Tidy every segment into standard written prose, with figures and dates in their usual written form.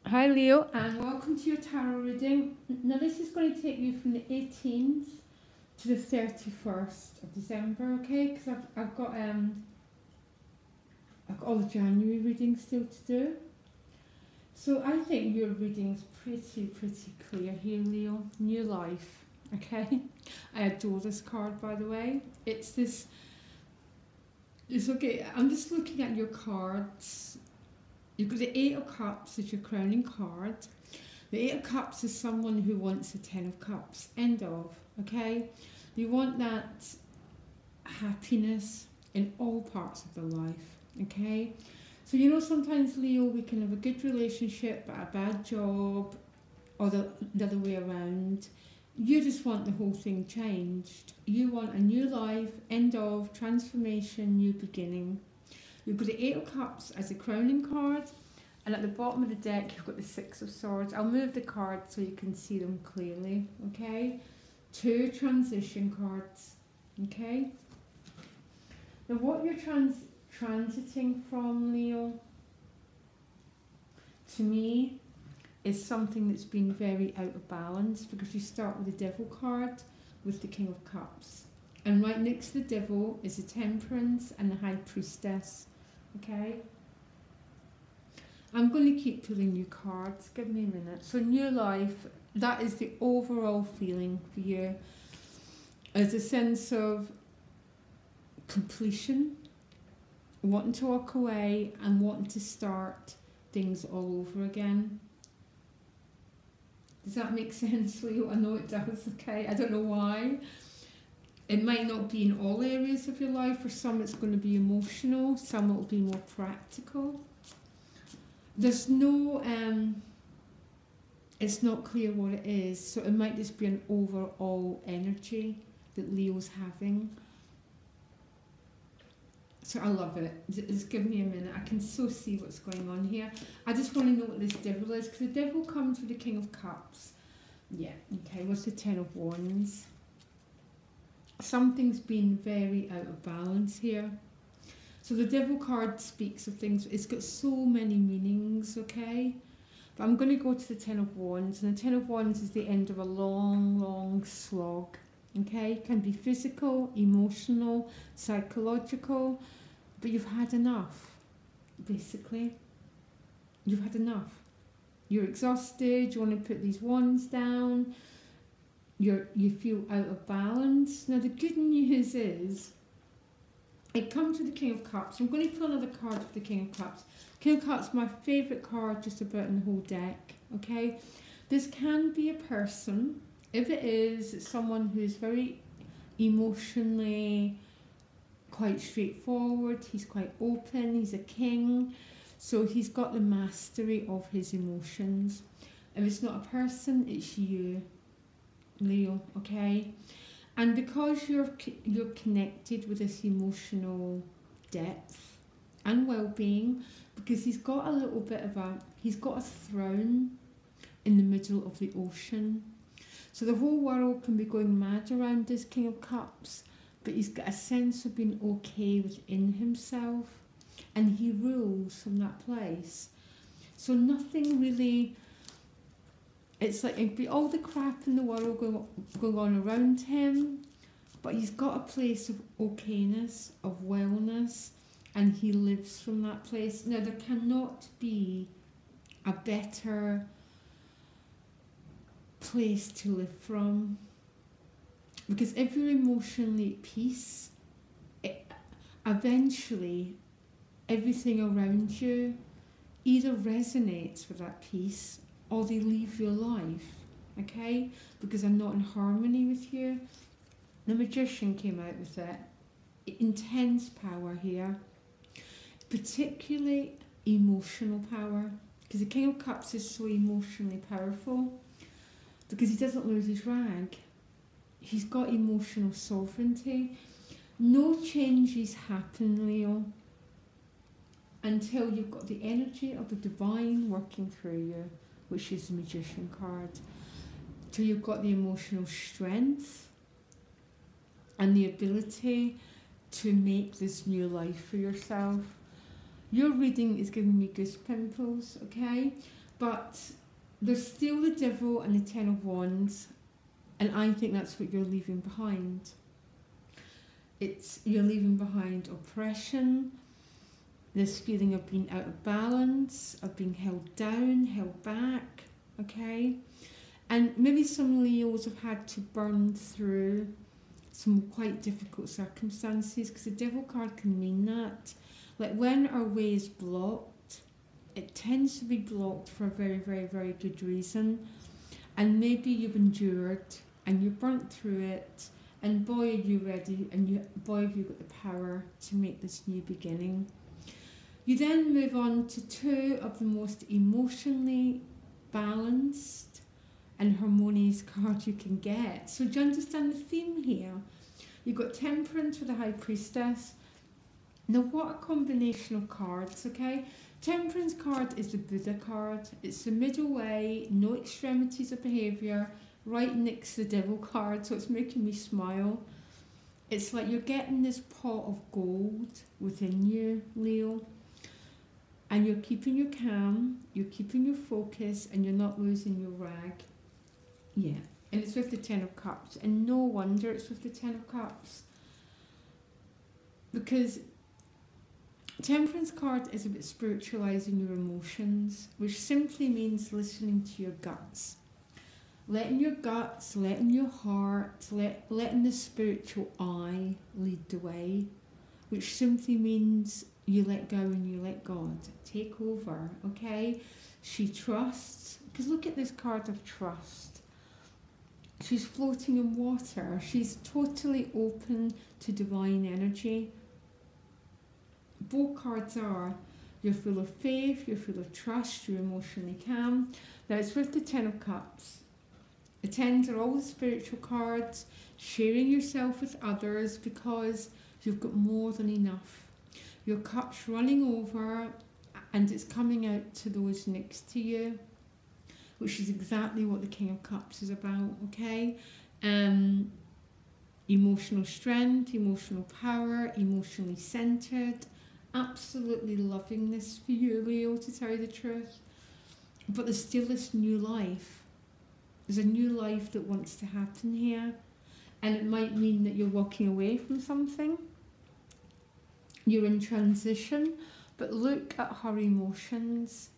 Hi Leo, and welcome to your tarot reading. Now this is going to take you from the 18th to the 31st of December, okay? Because I've got all the January readings still to do. So I think your reading's pretty clear here, Leo. New life, okay? I adore this card, by the way. It's okay. I'm just looking at your cards. You've got the Eight of Cups as your crowning card. The Eight of Cups is someone who wants the Ten of Cups. End of. Okay? You want that happiness in all parts of their life. Okay? So sometimes, Leo, we can have a good relationship but a bad job, or the other way around. You just want the whole thing changed. You want a new life, end of, transformation, new beginning. You've got the Eight of Cups as a crowning card, and at the bottom of the deck you've got the Six of Swords. I'll move the cards so you can see them clearly, okay? Two transition cards, okay? Now what you're transiting from, Leo, to me, is something that's been very out of balance, because you start with the Devil card with the King of Cups. And right next to the Devil is the Temperance and the High Priestess. Okay, I'm going to keep pulling new cards. Give me a minute. So new life, that is the overall feeling for you. As a sense of completion, wanting to walk away and wanting to start things all over again. Does that make sense, Leo? I know it does, okay? I don't know why. It might not be in all areas of your life. For some it's going to be emotional, some it will be more practical. There's no, it's not clear what it is, so it might just be an overall energy that Leo's having. So I love it. Just give me a minute. I can so see what's going on here. I just want to know what this Devil is, because the Devil comes with the King of Cups. Yeah, okay, what's the Ten of Wands? Something's been very out of balance here. So the Devil card speaks of things, it's got so many meanings, okay? But I'm going to go to the Ten of Wands, and the Ten of Wands is the end of a long slog, okay? It can be physical, emotional, psychological, but you've had enough, basically. You've had enough. You're exhausted, you want to put these wands down, you feel out of balance. Now the good news is, it comes with the King of Cups. I'm going to pull another card for the King of Cups. King of Cups, my favourite card just about in the whole deck, okay? This can be a person. If it is, it's someone who is very emotionally quite straightforward. He's quite open. He's a king. So he's got the mastery of his emotions. If it's not a person, it's you, Leo, okay? And because you're connected with this emotional depth and well-being, because he's got a little bit of he's got a throne in the middle of the ocean. So the whole world can be going mad around this King of Cups, but he's got a sense of being okay within himself, and he rules from that place. So nothing really, it's like it'd be all the crap in the world going on around him, but he's got a place of okayness, of wellness, and he lives from that place. Now there cannot be a better place to live from, because if you're emotionally at peace, eventually everything around you either resonates with that peace or they leave your life, okay? Because they're not in harmony with you. The Magician came out with it. Intense power here, particularly emotional power, because the King of Cups is so emotionally powerful, because he doesn't lose his rag. He's got emotional sovereignty. No changes happen, Leo, until you've got the energy of the divine working through you, which is the Magician card. Till you've got the emotional strength and the ability to make this new life for yourself. Your reading is giving me goose pimples, okay? But there's still the Devil and the Ten of Wands, and I think that's what you're leaving behind. You're leaving behind oppression, this feeling of being out of balance, of being held down, held back, okay? And maybe some Leos have had to burn through some quite difficult circumstances, because the Devil card can mean that. Like when our way is blocked, it tends to be blocked for a very, very, very good reason. And maybe you've endured and you burnt through it, and boy are you ready, and boy have you got the power to make this new beginning. You then move on to two of the most emotionally balanced and harmonious cards you can get. So do you understand the theme here? You've got Temperance with the High Priestess. Now what a combination of cards, okay? Temperance card is the Buddha card. It's the middle way, no extremities of behaviour, right next to the Devil card, so it's making me smile. It's like you're getting this pot of gold within you, Leo, and you're keeping your calm, you're keeping your focus, and you're not losing your rag. Yeah, and it's with the Ten of Cups, and no wonder it's with the Ten of Cups, because Temperance card is about spiritualizing your emotions, which simply means listening to your guts. Letting your guts, letting your heart, letting the spiritual eye lead the way, which simply means you let go and you let God take over, okay? She trusts, because look at this card of trust. She's floating in water. She's totally open to divine energy. Both cards are, you're full of faith, you're full of trust, you're emotionally calm. Now it's with the Ten of Cups. The Tens are all the spiritual cards, sharing yourself with others because you've got more than enough. Your cup's running over and it's coming out to those next to you, which is exactly what the King of Cups is about, okay? Emotional strength, emotional power, emotionally centered. Absolutely loving this for you, Leo, to tell you the truth. But there's still this new life. There's a new life that wants to happen here. And it might mean that you're walking away from something. You're in transition. But look at her emotions.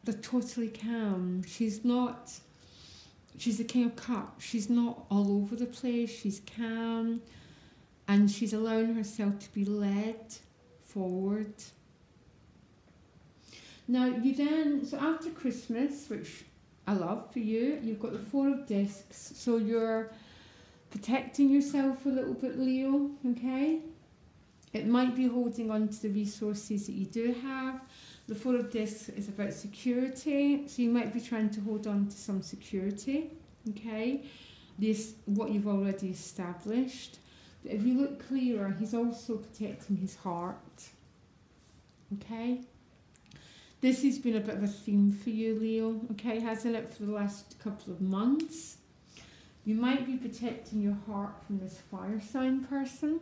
They're totally calm. She's the King of Cups. She's not all over the place. She's calm. And she's allowing herself to be led forward. Now so after Christmas, which I love for you, you've got the Four of Discs, so you're protecting yourself a little bit, Leo, okay? It might be holding on to the resources that you do have. The Four of Discs is about security, so you might be trying to hold on to some security, okay? What you've already established. But if you look clearer, he's also protecting his heart, okay? This has been a bit of a theme for you, Leo, okay, hasn't it, for the last couple of months? You might be protecting your heart from this fire sign person.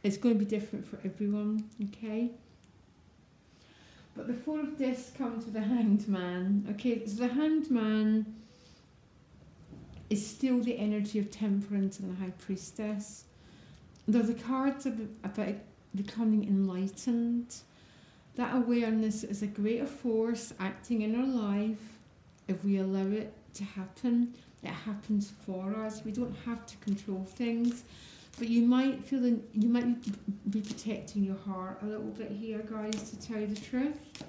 It's going to be different for everyone, okay? But the Four of Discs comes with the Hanged Man, okay? So the Hanged Man is still the energy of Temperance and the High Priestess. Though the cards are about becoming enlightened. That awareness is a greater force acting in our life. If we allow it to happen, it happens for us. We don't have to control things. But you might be protecting your heart a little bit here, guys, to tell you the truth.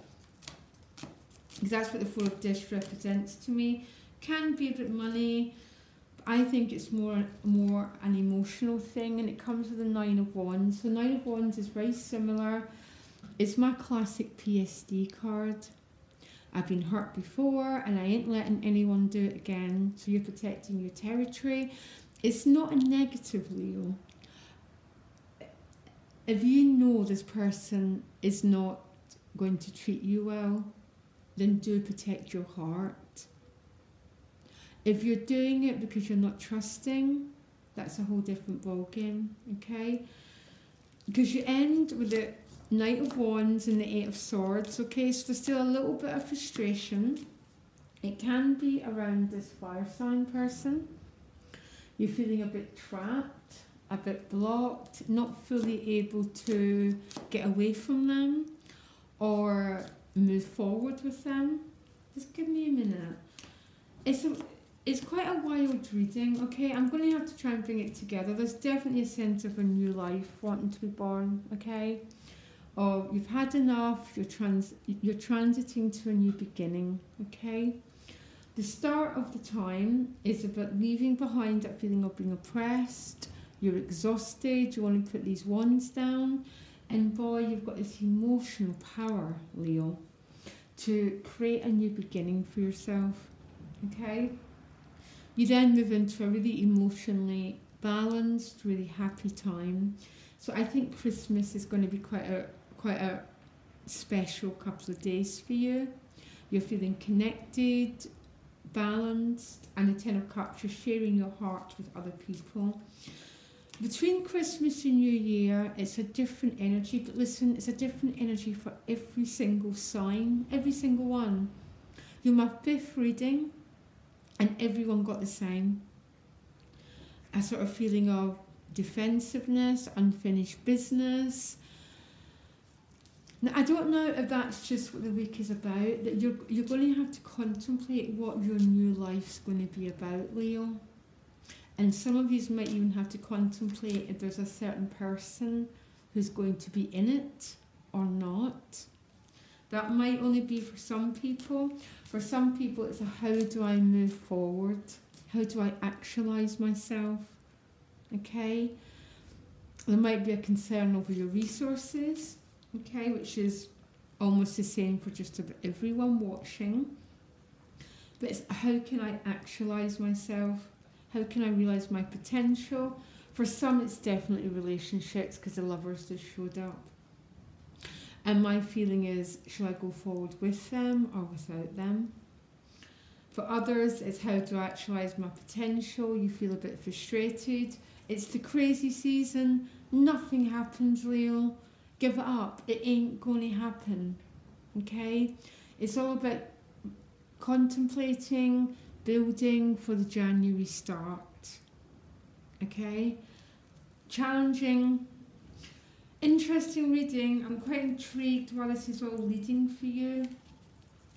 Because that's what the Four of Discs represents to me. Can be a bit money. I think it's more an emotional thing, and it comes with the Nine of Wands. The Nine of Wands is very similar. It's my classic PSD card. I've been hurt before and I ain't letting anyone do it again. So you're protecting your territory. It's not a negative, Leo. If you know this person is not going to treat you well, then do protect your heart. If you're doing it because you're not trusting, that's a whole different ballgame, okay? Because you end with Knight of Wands and the Eight of Swords. Okay, so there's still a little bit of frustration. It can be around this fire sign person. You're feeling a bit trapped, a bit blocked, not fully able to get away from them or move forward with them. Just give me a minute. It's quite a wild reading, okay? I'm going to have to try and bring it together. There's definitely a sense of a new life wanting to be born, okay? Or you've had enough, you're transiting to a new beginning, okay? The start of the time is about leaving behind that feeling of being oppressed. You're exhausted, you want to put these wands down, and boy, you've got this emotional power, Leo, to create a new beginning for yourself, okay? You then move into a really emotionally balanced, really happy time. So I think Christmas is going to be quite a special couple of days for you. You're feeling connected, balanced, and the Ten of Cups, you're sharing your heart with other people. Between Christmas and New Year, it's a different energy, but listen, it's a different energy for every single sign, every single one. You're my fifth reading, and everyone got the same. A sort of feeling of defensiveness, unfinished business. Now, I don't know if that's just what the week is about, that you're going to have to contemplate what your new life's going to be about, Leo. And some of you might even have to contemplate if there's a certain person who's going to be in it or not. That might only be for some people. For some people, it's a how do I move forward? How do I actualize myself? Okay? There might be a concern over your resources, okay, which is almost the same for just about everyone watching. But it's how can I actualize myself? How can I realise my potential? For some, it's definitely relationships because the Lovers just showed up. And my feeling is, shall I go forward with them or without them? For others, it's how to actualise my potential. You feel a bit frustrated. It's the crazy season. Nothing happens, Leo. Give it up. It ain't going to happen. Okay? It's all about contemplating, building for the January start. Okay? Challenging, interesting reading. I'm quite intrigued while this is all leading for you.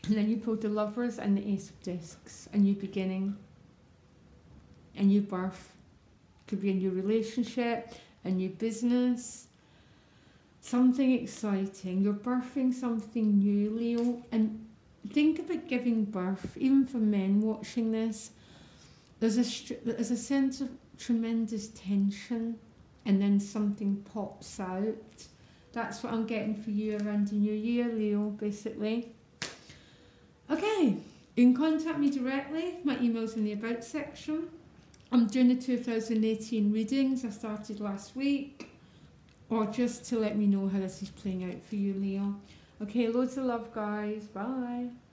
And then you pulled the Lovers and the Ace of Discs. A new beginning. A new birth. Could be a new relationship, a new business. Something exciting. You're birthing something new, Leo. And think about giving birth, even for men watching this. There's a sense of tremendous tension, and then something pops out. That's what I'm getting for you around the new year, Leo, basically. Okay, you can contact me directly. My email's in the About section. I'm doing the 2018 readings I started last week, or just to let me know how this is playing out for you, Leo. Okay, loads of love, guys. Bye.